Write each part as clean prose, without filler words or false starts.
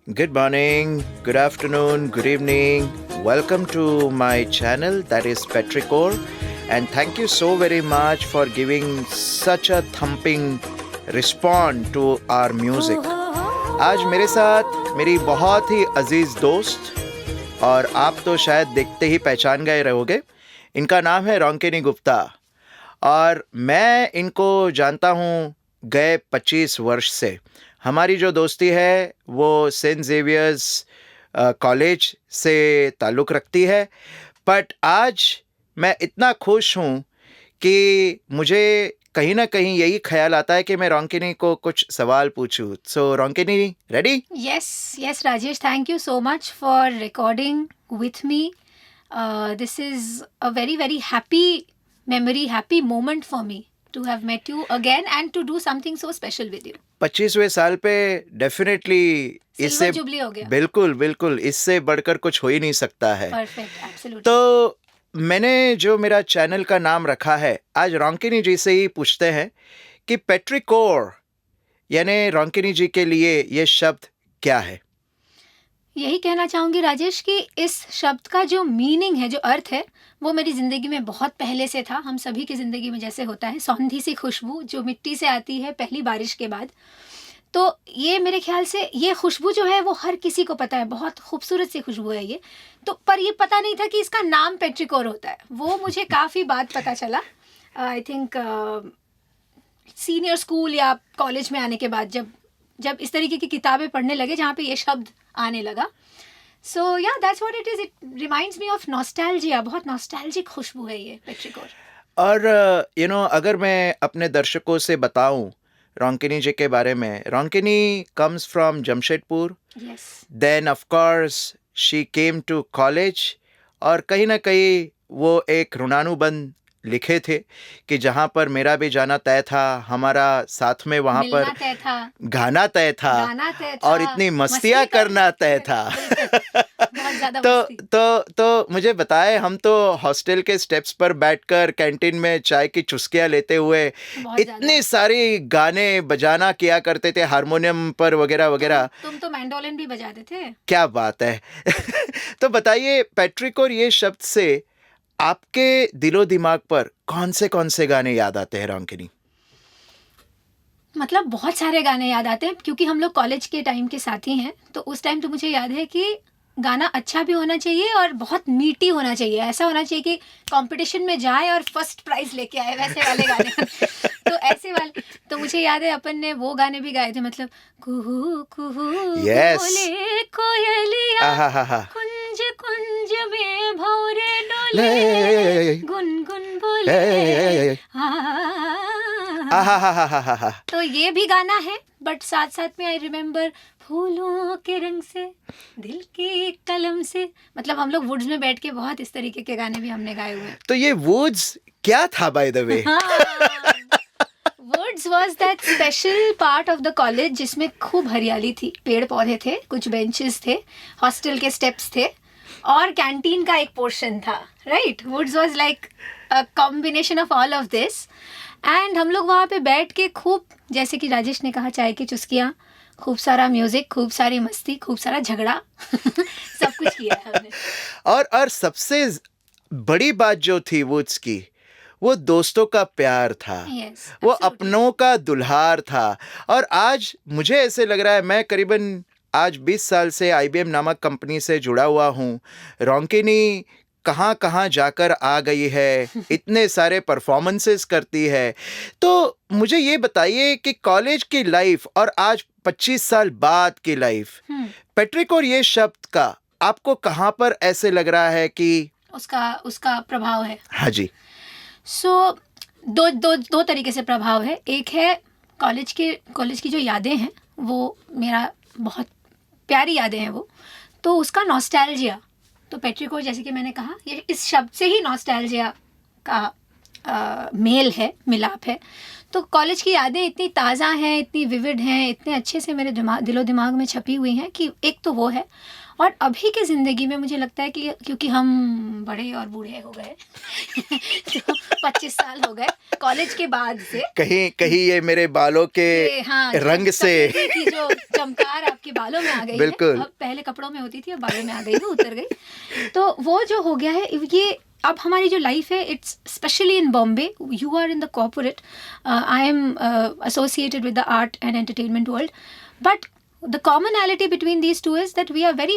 Good morning, good afternoon, good evening. Welcome to my channel, that is Petrichor, and thank you so very much for giving such a thumping response to our music. आज मेरे साथ मेरी बहुत ही अजीज दोस्त और आप तो शायद देखते ही पहचान गए रहोगे, इनका नाम है रोंकिनी गुप्ता और मैं इनको जानता हूँ गए 25 वर्ष से। हमारी जो दोस्ती है वो सेंट जेवियर्स कॉलेज से ताल्लुक़ रखती है, बट आज मैं इतना खुश हूँ कि मुझे कहीं ना कहीं यही ख्याल आता है कि मैं रोंकिनी को कुछ सवाल पूछूं। सो Ronkini, ready? Yes, Rajesh. Thank you so much for recording with me. This is a very, very happy memory, happy moment for me to have met you again and to do something so special with you. 25वें साल पे definitely इससे silver jubilee हो गया। बिल्कुल बिल्कुल इससे बढ़कर कुछ हो ही नहीं सकता है। Perfect, absolutely. तो मैंने जो मेरा चैनल का नाम रखा है, आज रोंकिनी जी से ही पूछते हैं कि पेट्रिकोर यानी रोंकिनी जी के लिए ये शब्द क्या है? यही कहना चाहूँगी राजेश कि इस शब्द का जो मीनिंग है, जो अर्थ है, वो मेरी ज़िंदगी में बहुत पहले से था। हम सभी की ज़िंदगी में जैसे होता है सौंधी सी खुशबू जो मिट्टी से आती है पहली बारिश के बाद, तो ये मेरे ख्याल से ये खुशबू जो है वो हर किसी को पता है, बहुत खूबसूरत सी खुशबू है ये। तो पर ये पता नहीं था कि इसका नाम पेट्रिकोर होता है। वो मुझे काफ़ी बाद पता चला, आई थिंक सीनियर स्कूल या कॉलेज में आने के बाद, जब इस तरीके की किताबें पढ़ने लगे जहाँ पे ये शब्द आने लगा। सो या that's what it is. It reminds me of nostalgia. बहुत नॉस्टैल्जिक खुशबू है ये पेट्रिकोर। और अगर मैं अपने दर्शकों से बताऊं रोंकिनी जी के बारे में, Ronkini comes from Jamshedpur, then of course she came to college, और कहीं ना कहीं वो एक ऋणानुबंध लिखे थे कि जहाँ पर मेरा भी जाना तय था, हमारा साथ में वहाँ पर गाना तय था और इतनी मस्तियाँ करना तय था। तो मुझे बताए, हम तो हॉस्टल के स्टेप्स पर बैठकर कैंटीन में चाय की चुस्कियाँ लेते हुए इतनी सारी गाने बजाना किया करते थे, हारमोनियम पर वगैरह वगैरह। तुम तो मैंडोलिन भी बजाते थे। क्या बात है। तो बताइए पेट्रिकोर ये शब्द से आपके दिलो दिमाग पर कौन से गाने याद आते हैं रोंकिनी? मतलब बहुत सारे गाने याद आते हैं, क्योंकि हम लोग कॉलेज के टाइम के साथी हैं। तो उस टाइम तो मुझे याद है कि गाना अच्छा भी होना चाहिए और बहुत मीठी होना चाहिए। ऐसा होना चाहिए कि कंपटीशन में जाए और फर्स्ट प्राइज लेके आए, वैसे वाले गाने। तो ऐसे वाले तो मुझे याद है अपन ने वो गाने भी गाए थे, मतलब कुहू कुहू बोले कोयलिया, कुंज कुंज में भौरे डोले, गुनगुन बोले तो ये भी गाना है। बट साथ साथ में आई रिमेम्बर फूलों के रंग से, दिल की कलम से। मतलब हम लोग वुड्स में बैठ के बहुत इस तरीके के गाने भी हमने गाए हुए। तो ये वुड्स क्या था by the way? Woods was that special part of the college जिसमें खूब हरियाली थी, पेड़ पौधे थे, कुछ बेंचेस थे, हॉस्टल के स्टेप्स थे और कैंटीन का एक पोर्शन था, right? Woods was like a combination of all of this. And हम लोग वहाँ पे बैठ के खूब, जैसे कि राजेश ने कहा, चाय की चुस्कियाँ, खूब सारा म्यूजिक, खूब सारी मस्ती, खूब सारा झगड़ा सब कुछ किया है हमने। और सबसे बड़ी बात जो थी वुड्स की, वो दोस्तों का प्यार था। वो अपनों का दुल्हार था। और आज मुझे ऐसे लग रहा है, मैं करीबन आज 20 साल से IBM नामक कंपनी से जुड़ा हुआ हूँ। रोंकिनी कहाँ कहाँ जाकर आ गई है, इतने सारे परफॉर्मेंसेस करती है। तो मुझे ये बताइए कि कॉलेज की लाइफ और आज 25 साल बाद की लाइफ, पेट्रिकोर ये शब्द का आपको कहाँ पर ऐसे लग रहा है कि उसका प्रभाव है? हाँ जी। सो दो तरीके से प्रभाव है। एक है कॉलेज की जो यादें हैं, वो मेरा बहुत प्यारी यादें हैं वो, तो उसका नॉस्टैल्जिया। तो पेट्रिकोर, जैसे कि मैंने कहा, ये इस शब्द से ही नॉस्टैल्जिया का मेल है, मिलाप है। तो कॉलेज की यादें इतनी ताज़ा हैं, इतनी विविड हैं, इतने अच्छे से मेरे दिलो दिमाग में छपी हुई हैं कि एक तो वो है। और अभी की ज़िंदगी में मुझे लगता है कि क्योंकि हम बड़े और बूढ़े हो गए तो 25 साल हो गए कॉलेज के बाद से। कहीं कहीं ये मेरे बालों के हाँ, रंग से की जो चमकार आपके बालों में आ गई बिल्कुल। है, अब पहले कपड़ों में होती थी, अब बालों में आ गई, वो उतर गई। तो वो जो हो गया है, ये अब हमारी जो लाइफ है, it's specially in Bombay, you are in the corporate, I am associated with the art and entertainment world, but the commonality between these two is that we are very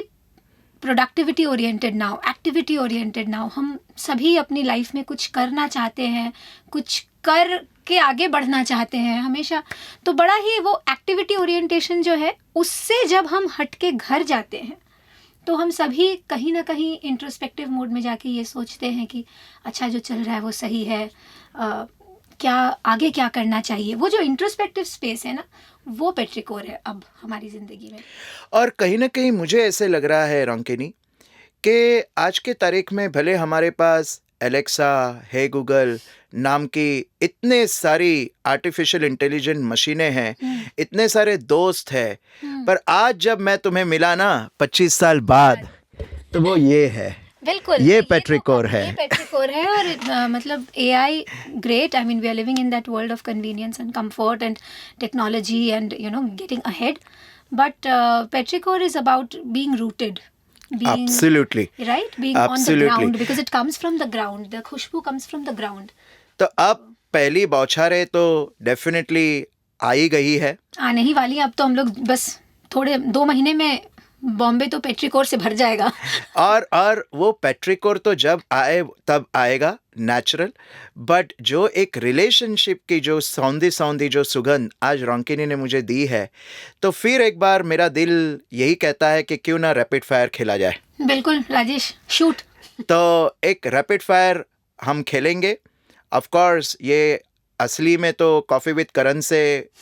productivity oriented now, activity oriented now. हम सभी अपनी life में कुछ करना चाहते हैं, कुछ कर के आगे बढ़ना चाहते हैं हमेशा। तो बड़ा ही वो एक्टिविटी ओरिएंटेशन जो है, उससे जब हम हट के घर जाते हैं तो हम सभी कहीं ना कहीं इंट्रोस्पेक्टिव मोड में जाके ये सोचते हैं कि अच्छा जो चल रहा है वो सही है, क्या आगे क्या करना चाहिए। वो जो इंट्रोस्पेक्टिव स्पेस है ना, वो पेट्रिकोर है अब हमारी ज़िंदगी में। और कहीं ना कहीं मुझे ऐसे लग रहा है रंकिनी कि आज के तारीख में भले हमारे पास एलेक्सा, हे गूगल नाम की इतने सारी आर्टिफिशियल इंटेलिजेंट मशीनें हैं, इतने सारे दोस्त हैं, पर आज जब मैं तुम्हें मिला ना 25 साल बाद, तो वो ये है, बिल्कुल ये पेट्रिकोर है। ये पेट्रिकोर है। और मतलब AI great, I mean we are living in that world of convenience and comfort and technology and getting ahead, but Petrichor is about being rooted, Absolutely. right, being on the ground, because it comes from the ground, the khushboo comes from the ground। तो अब पहली बौछारें तो definitely आ ही गई है, आने ही वाली है। अब तो हम लोग बस थोड़े 2 महीने में बॉम्बे तो पेट्रिकोर से भर जाएगा। और वो पेट्रिकोर तो जब आए तब आएगा नेचुरल, बट जो एक रिलेशनशिप की जो सौंधी जो सुगंध आज रॉन्किनी ने मुझे दी है, तो फिर एक बार मेरा दिल यही कहता है कि क्यों ना रैपिड फायर खेला जाए। बिल्कुल राजेश, शूट। तो एक रैपिड फायर हम खेलेंगे। ऑफ कोर्स ये असली में तो कॉफ़ी विद करण से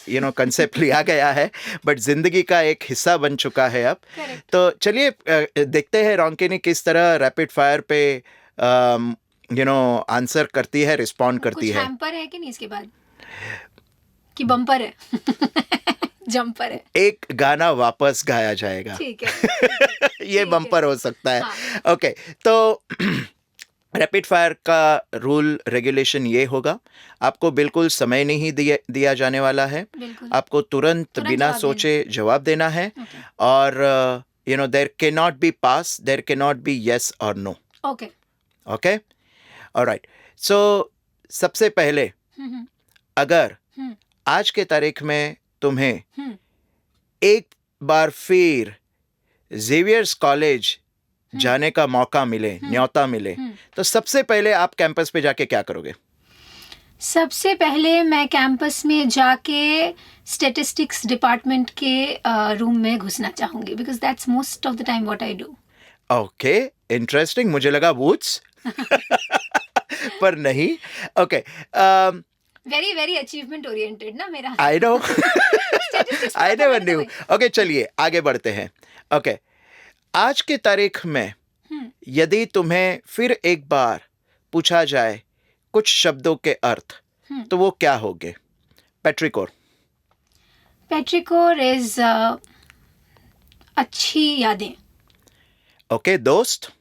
कंसेप्ट लिया गया है, बट ज़िंदगी का एक हिस्सा बन चुका है अब। तो चलिए देखते हैं रॉन्किनी किस तरह रैपिड फायर पे आंसर करती है, रिस्पॉन्ड करती है। हैम्पर है कि नहीं इसके बाद, कि बम्पर है? जम्पर है। एक गाना वापस गाया जाएगा, ठीक है। ये बम्पर हो सकता है। हाँ। ओके, तो रैपिड फायर का रूल रेगुलेशन ये होगा, आपको बिल्कुल समय नहीं दिया जाने वाला है, आपको तुरंत बिना सोचे जवाब देना है। और there can not be pass, there can not be yes और नो। Okay, alright. सो सबसे पहले, अगर आज के तारीख में तुम्हें एक बार फिर जेवियर्स कॉलेज जाने का मौका मिले, न्योता मिले, तो सबसे पहले आप कैंपस पे जाके क्या करोगे? सबसे पहले मैं कैंपस में जाके स्टैटिस्टिक्स डिपार्टमेंट के रूम में घुसना चाहूंगी, because that's most of the time what I do. Okay, interesting. मुझे लगा वुड्स पर नहीं। Okay, very very achievement oriented ना मेरा। I know, I never knew. Okay, चलिए आगे बढ़ते हैं। ओके, आज के तारीख में यदि तुम्हें फिर एक बार पूछा जाए कुछ शब्दों के अर्थ, तो वो क्या होंगे? पेट्रिकोर। पेट्रिकोर इज अच्छी यादें। ओके, दोस्त।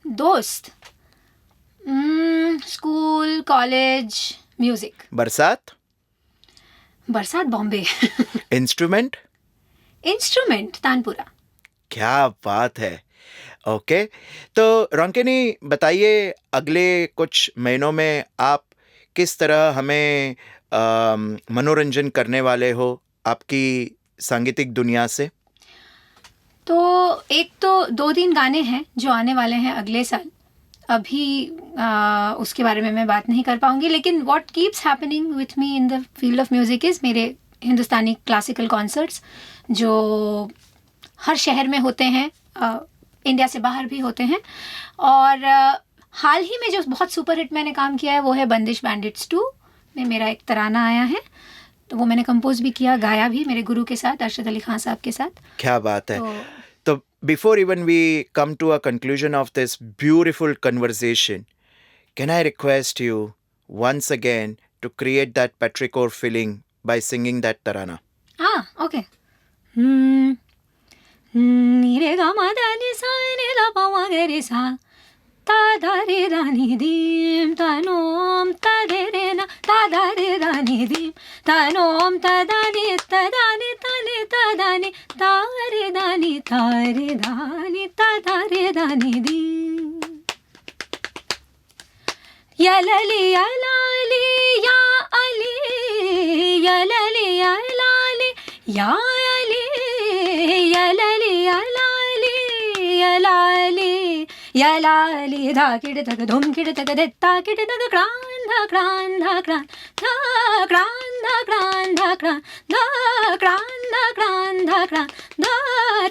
दोस्त, स्कूल, कॉलेज, म्यूजिक। बरसात। बरसात बॉम्बे। इंस्ट्रूमेंट। इंस्ट्रूमेंट तानपुरा। क्या बात है। ओके, तो रॉन्किनी बताइए, अगले कुछ महीनों में आप किस तरह हमें मनोरंजन करने वाले हो आपकी सांगीतिक दुनिया से? तो एक तो 2-3 गाने हैं जो आने वाले हैं अगले साल। अभी उसके बारे में मैं बात नहीं कर पाऊंगी, लेकिन what keeps happening with me in the field of music is मेरे हिंदुस्तानी क्लासिकल कॉन्सर्ट्स, जो हर शहर में होते हैं, इंडिया से बाहर भी होते हैं। और हाल ही में जो बहुत सुपर हिट मैंने काम किया है वो है बंदिश बैंडिट्स 2 में मेरा एक तराना आया है, तो वो मैंने कंपोज भी किया, गाया भी मेरे गुरु के साथ, अरशद अली खान साहब के साथ। क्या बात है। तो before even we come to a conclusion of this beautiful conversation, can I request you once again to create that petrichor feeling by singing that tarana. Okay. Ni re ga ma da ni sa ni la pa ma ga re sa ta da re da ni dim ta nom ta de re na ta da re da ni dim ta nom ta da ni ta ni ta da ni ta re da ni ta re da ni ta da re da ni dim. Ya lali ya lali ya ali ya lali ya lali ya ali ya lali ya lali ya lali ya lali da kid tak dhum kid tak detta kid tak kran da kran da kran da kran da kran da kran da kran da kran da kran da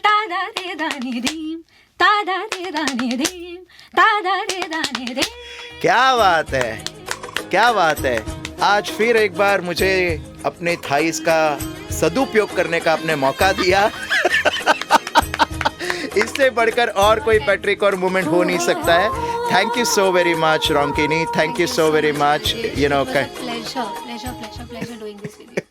ta da re da ni dim ta da re da ni dim ta da re da ni dim. क्या बात है, क्या बात है. आज फिर एक बार मुझे अपने थाइस का सदुपयोग करने का आपने मौका दिया. इससे बढ़कर और कोई पेट्रिकॉर मूवमेंट हो नहीं सकता है. Thank you so very much Ronkini, thank you so very much. Pleasure doing this with you.